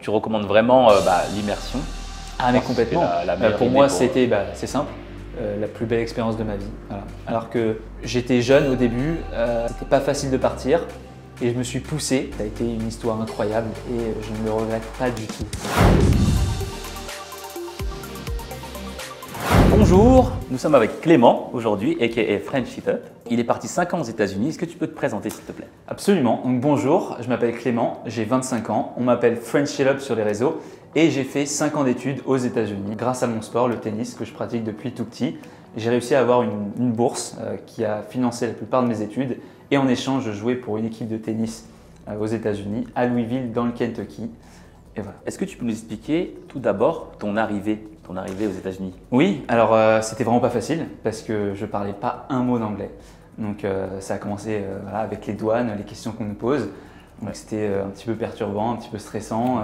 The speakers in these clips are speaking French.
tu recommandes vraiment l'immersion? Ah mais complètement. Meilleure pour idée moi, c'était, c'est simple, la plus belle expérience de ma vie. Voilà. Alors que j'étais jeune au début, c'était pas facile de partir et je me suis poussé. Ça a été une histoire incroyable et je ne le regrette pas du tout. Bonjour, nous sommes avec Clément aujourd'hui, a.k.a. French It Up. Il est parti 5 ans aux États-Unis. Est-ce que tu peux te présenter s'il te plaît? Absolument. Donc bonjour, je m'appelle Clément, j'ai 25 ans. On m'appelle French It Up sur les réseaux et j'ai fait 5 ans d'études aux États-Unis. Grâce à mon sport, le tennis, que je pratique depuis tout petit, j'ai réussi à avoir une bourse qui a financé la plupart de mes études et en échange, je jouais pour une équipe de tennis aux États-Unis, à Louisville, dans le Kentucky. Et voilà. Est-ce que tu peux nous expliquer tout d'abord ton arrivée aux États-Unis? Oui, alors c'était vraiment pas facile parce que je parlais pas un mot d'anglais. Donc ça a commencé avec les douanes, les questions qu'on nous pose. Donc c'était un petit peu perturbant, un petit peu stressant.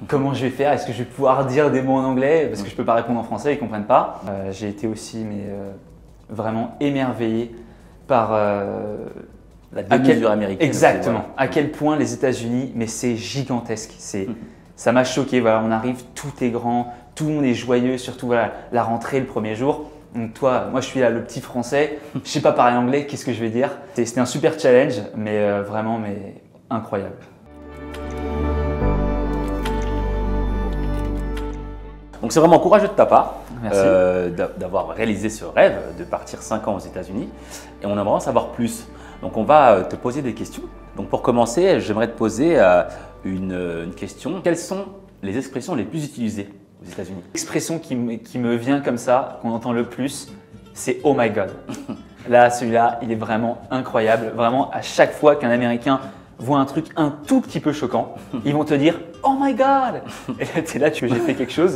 Comment je vais faire? Est-ce que je vais pouvoir dire des mots en anglais? Parce que je peux pas répondre en français, ils comprennent pas. J'ai été aussi vraiment émerveillé par la demi-mesure américaine. Exactement. Aussi, à quel point les États-Unis, mais c'est gigantesque. Ça m'a choqué. Voilà, on arrive, tout est grand, tout le monde est joyeux, surtout la rentrée le premier jour. Donc moi je suis là le petit français, je sais pas parler anglais, qu'est-ce que je vais dire? C'était un super challenge, mais vraiment incroyable. Donc c'est vraiment courageux de ta part d'avoir réalisé ce rêve de partir 5 ans aux États-Unis et on aimerait en savoir plus. Donc on va te poser des questions. Donc pour commencer, j'aimerais te poser une question. Quelles sont les expressions les plus utilisées aux États-Unis? L'expression qui me vient comme ça, qu'on entend le plus, c'est « Oh my God ». Là, celui-là, il est vraiment incroyable. Vraiment, à chaque fois qu'un Américain voit un truc un tout petit peu choquant, ils vont te dire « Oh my God ». Et là, tu es là, j'ai fait quelque chose.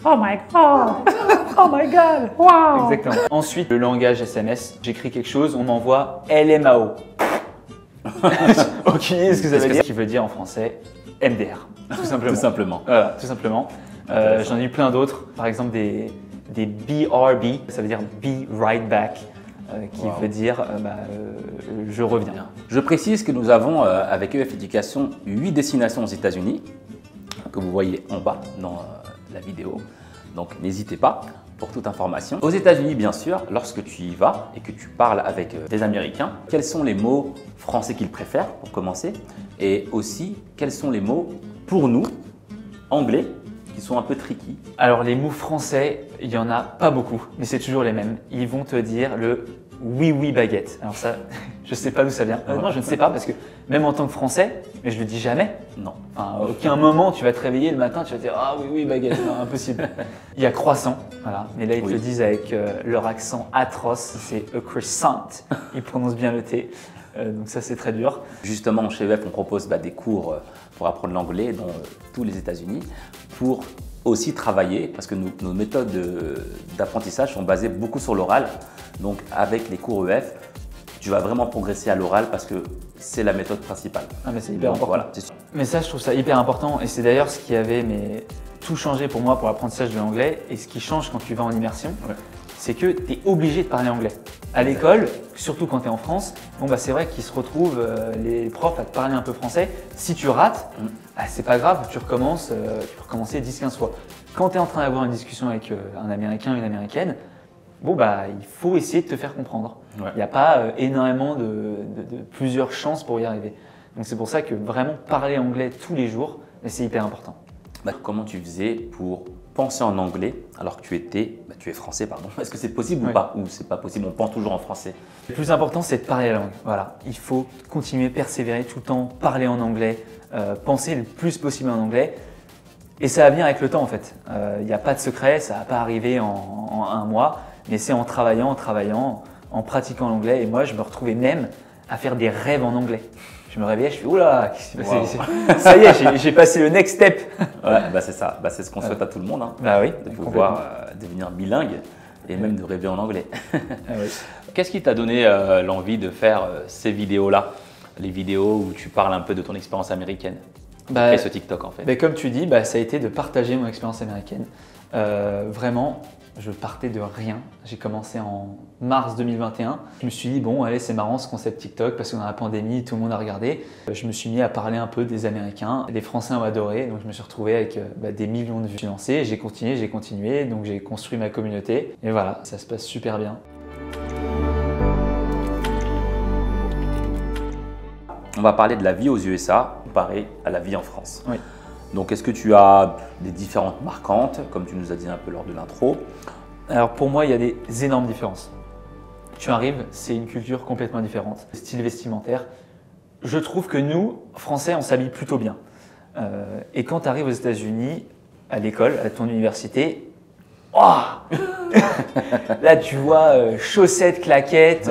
Oh my God! Oh my God! Wow! Exactement. Ensuite, le langage SMS, j'écris quelque chose, on m'envoie LMAO. Aucune idée de ce que ça veut dire. Ce qui veut dire en français MDR. Tout simplement. Tout simplement. Voilà, tout simplement. J'en ai eu plein d'autres. Par exemple, des BRB, ça veut dire Be Right Back, qui veut dire je reviens. Je précise que nous avons avec EF Éducation 8 destinations aux États-Unis que vous voyez en bas dans la vidéo. Donc n'hésitez pas pour toute information. Aux États-Unis, bien sûr, lorsque tu y vas et que tu parles avec des Américains, quels sont les mots français qu'ils préfèrent pour commencer? Et aussi, quels sont les mots pour nous, anglais, qui sont un peu tricky? Alors les mots français, il n'y en a pas beaucoup, mais c'est toujours les mêmes. Ils vont te dire le oui oui baguette. Alors ça, je sais pas d'où ça vient. Non, je ne sais pas parce que même en tant que Français, mais je le dis jamais. Non. Enfin, à aucun moment tu vas te réveiller le matin, tu vas te dire ah oui oui baguette. Non, impossible. Il y a croissant, voilà. Mais là ils te le disent avec leur accent atroce. C'est a croissant. Ils prononcent bien le T. Donc ça c'est très dur. Justement chez EF on propose des cours pour apprendre l'anglais dans tous les États-Unis pour aussi travailler parce que nos méthodes d'apprentissage sont basées beaucoup sur l'oral. Donc avec les cours EF, tu vas vraiment progresser à l'oral parce que c'est la méthode principale. Ah mais c'est hyper important. Voilà, mais ça je trouve ça hyper important et c'est d'ailleurs ce qui avait tout changé pour moi pour l'apprentissage de l'anglais et ce qui change quand tu vas en immersion. Ouais. C'est que tu es obligé de parler anglais. À l'école, surtout quand tu es en France, c'est vrai qu'ils se retrouvent, les profs, à te parler un peu français. Si tu rates, c'est pas grave, tu peux recommencer 10-15 fois. Quand tu es en train d'avoir une discussion avec un Américain ou une Américaine, il faut essayer de te faire comprendre. Il n'y a pas énormément de plusieurs chances pour y arriver. Donc c'est pour ça que vraiment parler anglais tous les jours, c'est hyper important. Comment tu faisais pour penser en anglais alors que tu es français, pardon. Est-ce que c'est possible ou pas? Ou c'est pas possible, on pense toujours en français? Le plus important, c'est de parler la langue. Voilà. Il faut continuer, persévérer tout le temps, parler en anglais, penser le plus possible en anglais. Et ça va venir avec le temps en fait. Il n'y a pas de secret, ça ne va pas arriver en un mois, mais c'est en travaillant, en pratiquant l'anglais. Et moi, je me retrouvais même à faire des rêves en anglais. Je me réveillais, je fais oula, ça y est, j'ai passé le next step. Ouais, c'est ça, c'est ce qu'on souhaite à tout le monde, hein, de pouvoir devenir bilingue et même de rêver en anglais. Qu'est-ce qui t'a donné l'envie de faire ces vidéos-là, les vidéos où tu parles un peu de ton expérience américaine? Ce TikTok en fait. Comme tu dis, ça a été de partager mon expérience américaine. Vraiment, Je partais de rien. J'ai commencé en mars 2021. Je me suis dit, bon, allez, c'est marrant ce concept TikTok parce que dans la pandémie, tout le monde a regardé. Je me suis mis à parler un peu des Américains. Les Français ont adoré, donc je me suis retrouvé avec des millions de vues. J'ai lancé, j'ai continué, donc j'ai construit ma communauté. Et voilà, ça se passe super bien. On va parler de la vie aux USA comparée à la vie en France. Oui. Donc, est-ce que tu as des différences marquantes, comme tu nous as dit un peu lors de l'intro? Alors pour moi, il y a des énormes différences. Tu arrives, c'est une culture complètement différente. Style vestimentaire. Je trouve que nous, Français, on s'habille plutôt bien. Et quand tu arrives aux États-Unis, à l'école, à ton université, oh là tu vois chaussettes, claquettes,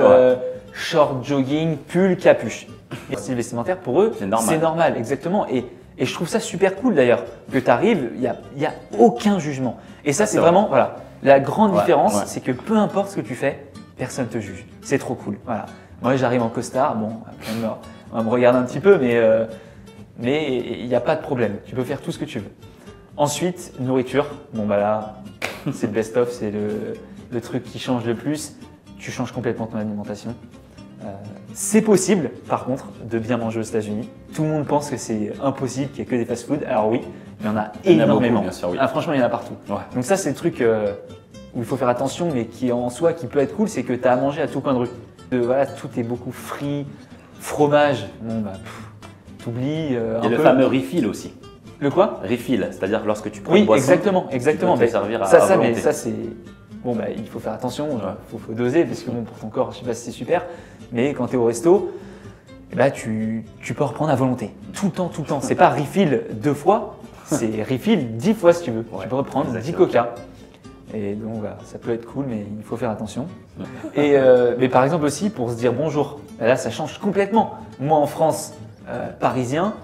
short, jogging, pull, capuche. Et style vestimentaire, pour eux, c'est normal, exactement. Et je trouve ça super cool d'ailleurs, que tu arrives, il n'y a aucun jugement. Et ça, c'est vraiment, voilà, la grande différence, c'est que peu importe ce que tu fais, personne ne te juge. C'est trop cool. Voilà. Moi, j'arrive en costard, bon, on va me regarder un petit peu, mais il n'y a pas de problème. Tu peux faire tout ce que tu veux. Ensuite, nourriture. Bon, bah là, c'est le best-of, c'est le truc qui change le plus. Tu changes complètement ton alimentation. C'est possible, par contre, de bien manger aux États-Unis. Tout le monde pense que c'est impossible, qu'il n'y ait que des fast-food. Alors oui, il y en a énormément. Beaucoup, bien sûr, oui. Franchement, il y en a partout. Ouais. Donc ça, c'est le truc où il faut faire attention, mais qui en soi, qui peut être cool, c'est que tu as à manger à tout coin de rue. Voilà, tout est beaucoup frit, fromage. Bon, bah, t'oublies. Il y a le fameux refill aussi. Le quoi? Refill, c'est-à-dire lorsque tu prends une boisson, exactement. Tu peux te servir à mais volonté. ça c'est. Bon, bah, il faut faire attention, faut doser, parce que bon, pour ton corps, je sais pas si c'est super, mais quand tu es au resto, bah, tu peux reprendre à volonté. Tout le temps. C'est pas refill 2 fois, c'est refill 10 fois si tu veux. Tu peux reprendre 10 coca. Et donc, voilà, ça peut être cool, mais il faut faire attention. Et, mais par exemple aussi, pour se dire bonjour, bah là, ça change complètement. Moi, en France, parisien,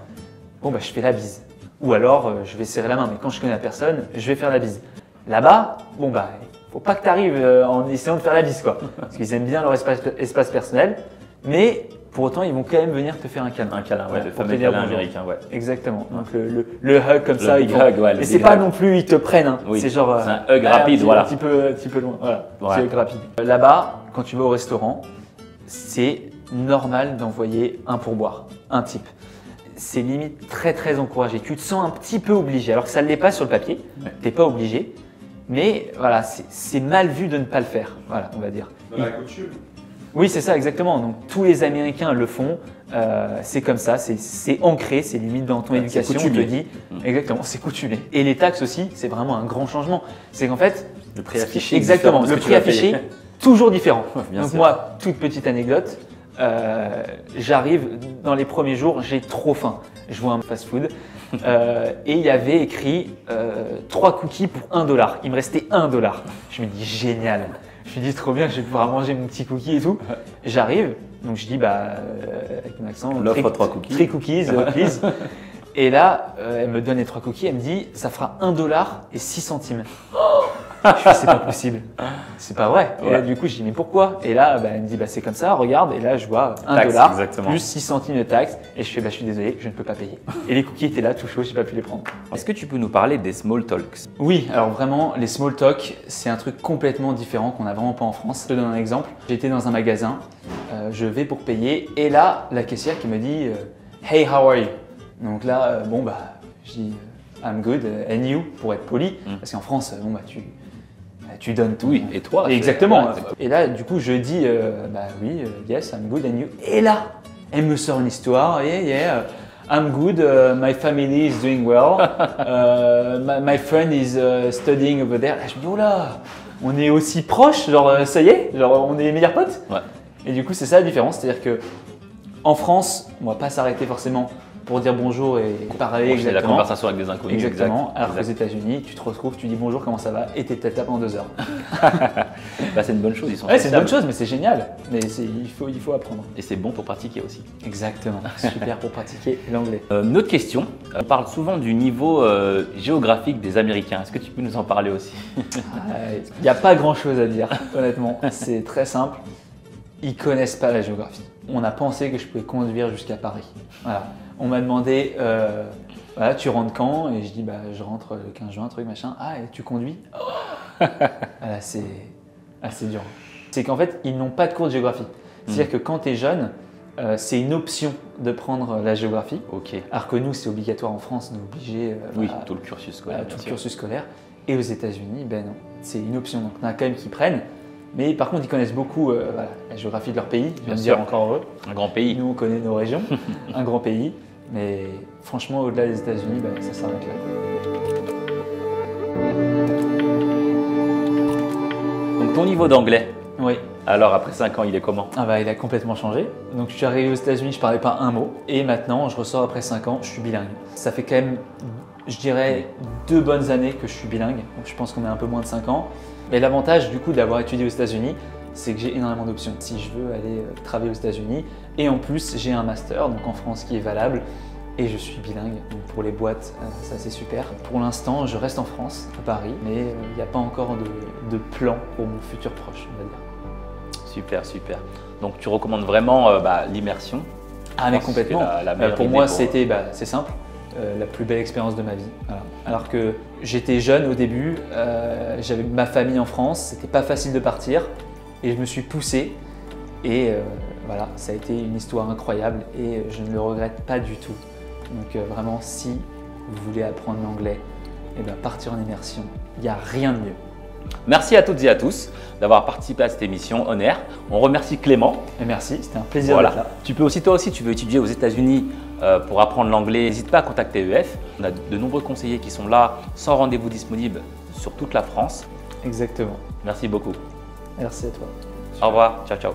bon, bah, je fais la bise. Ou alors, je vais serrer la main, mais quand je connais la personne, je vais faire la bise. Là-bas, bon, bah, faut pas que tu arrives en essayant de faire la bise, quoi. Parce qu'ils aiment bien leur espace personnel, mais pour autant, ils vont quand même venir te faire un câlin. Un câlin, ouais, le fameux câlin américain, ouais. Exactement. Donc le hug comme ça, ils hug, ouais, et c'est pas non plus ils te prennent, hein. Oui. C'est genre c'est un hug rapide, voilà. Un petit peu loin, voilà. C'est hug rapide. Là-bas, quand tu vas au restaurant, c'est normal d'envoyer un pourboire, un tip. C'est limite très encouragé. Tu te sens un petit peu obligé, alors que ça ne l'est pas sur le papier. Tu n'es pas obligé. Mais voilà, c'est mal vu de ne pas le faire, voilà, on va dire. Dans la coutume. Oui, c'est ça, exactement. Donc tous les Américains le font, c'est comme ça, c'est ancré, c'est limite dans ton éducation, on te dit. Exactement, c'est coutumé. Et les taxes aussi, c'est vraiment un grand changement. C'est qu'en fait, le prix affiché, exactement, le prix affiché, toujours différent. Donc sûr. moi, toute petite anecdote, j'arrive dans les premiers jours, j'ai trop faim. Je vois un fast-food et il y avait écrit 3 cookies pour $1. Il me restait $1. Je me dis génial. Je me dis trop bien, je vais pouvoir manger mon petit cookie et tout. J'arrive, donc je dis avec mon accent, l'offre 3 cookies. 3 cookies, please. Et là, elle me donne les 3 cookies, elle me dit ça fera $1.06. Je fais c'est pas possible, c'est pas vrai. Et là, du coup, je dis mais pourquoi? Et là, elle me dit c'est comme ça, regarde. Et là, je vois $1 plus 6 centimes de taxes. Et je fais je suis désolé, je ne peux pas payer. Et les cookies étaient là, tout chauds, j'ai pas pu les prendre. Est-ce que tu peux nous parler des small talks? Oui, alors vraiment, les small talk, c'est un truc complètement différent qu'on n'a vraiment pas en France. Je te donne un exemple. J'étais dans un magasin, je vais pour payer, et là, la caissière qui me dit Hey, how are you? Donc là, je dis I'm good, and you, pour être poli, parce qu'en France, tu donnes tout. Oui, et toi? Exactement. Et là, du coup, je dis oui, yes, I'm good, and you. Et là, elle me sort une histoire, yeah, I'm good, my family is doing well, my friend is studying over there. Là, je me dis, oh là, on est aussi proches, genre ça y est, genre on est meilleurs potes. Ouais. Et du coup, c'est ça la différence, c'est-à-dire que en France, on va pas s'arrêter forcément pour dire bonjour et parler C'est la conversation avec des inconnus. Exactement. Alors qu'aux États-Unis, tu te retrouves, tu dis bonjour, comment ça va, et t'es peut-être là pendant 2 heures. C'est une bonne chose, ils sont c'est une bonne chose, mais c'est génial. Mais il faut apprendre. Et c'est bon pour pratiquer aussi. Exactement. Super pour pratiquer l'anglais. Une autre question. On parle souvent du niveau géographique des Américains. Est-ce que tu peux nous en parler aussi? Il n'y a pas grand-chose à dire, honnêtement. C'est très simple. Ils connaissent pas la géographie. On a pensé que je pouvais conduire jusqu'à Paris. Voilà. On m'a demandé, tu rentres quand? Et je dis, je rentre le 15 juin, truc, machin. Ah, et tu conduis? Voilà, c'est assez dur. C'est qu'en fait, ils n'ont pas de cours de géographie. C'est-à-dire que quand tu es jeune, c'est une option de prendre la géographie. Ok. Alors que nous, c'est obligatoire en France, on est obligé. Oui, tout le cursus scolaire. Tout le cursus scolaire. Et aux États-Unis, ben non, c'est une option. Donc, on a quand même qui prennent. Mais par contre, ils connaissent beaucoup la géographie de leur pays. Je viens de dire encore eux. Un grand pays. Nous, on connaît nos régions. Un grand pays. Mais franchement, au-delà des États-Unis, ben, ça s'arrête là. Donc, ton niveau d'anglais, Oui. alors après 5 ans, il est comment? Ah bah, il a complètement changé. Donc je suis arrivé aux États-Unis, je parlais pas un mot. Et maintenant, je ressors après 5 ans, je suis bilingue. Ça fait quand même, je dirais, 2 bonnes années que je suis bilingue. Donc je pense qu'on est un peu moins de 5 ans. Mais l'avantage du coup d'avoir étudié aux États-Unis, c'est que j'ai énormément d'options si je veux aller travailler aux États-Unis. Et en plus, j'ai un master donc en France qui est valable. Et je suis bilingue, donc pour les boîtes, ça c'est super. Pour l'instant, je reste en France, à Paris, mais il n'y a pas encore de plan pour mon futur proche, on va dire. Super, super. Donc tu recommandes vraiment l'immersion? Ah mais complètement. La meilleure pour idée moi, c'était, c'est simple, la plus belle expérience de ma vie. Voilà. Alors que j'étais jeune au début, j'avais ma famille en France, c'était pas facile de partir et je me suis poussé et voilà, ça a été une histoire incroyable et je ne le regrette pas du tout. Donc vraiment, si vous voulez apprendre l'anglais, partir en immersion, il n'y a rien de mieux. Merci à toutes et à tous d'avoir participé à cette émission On Air. On remercie Clément. Et merci, c'était un plaisir d'être là. Toi aussi, tu veux étudier aux États-Unis pour apprendre l'anglais, n'hésite pas à contacter EF. On a de nombreux conseillers qui sont là, sans rendez-vous disponible sur toute la France. Exactement. Merci beaucoup. Merci à toi. Au revoir. Ciao, ciao.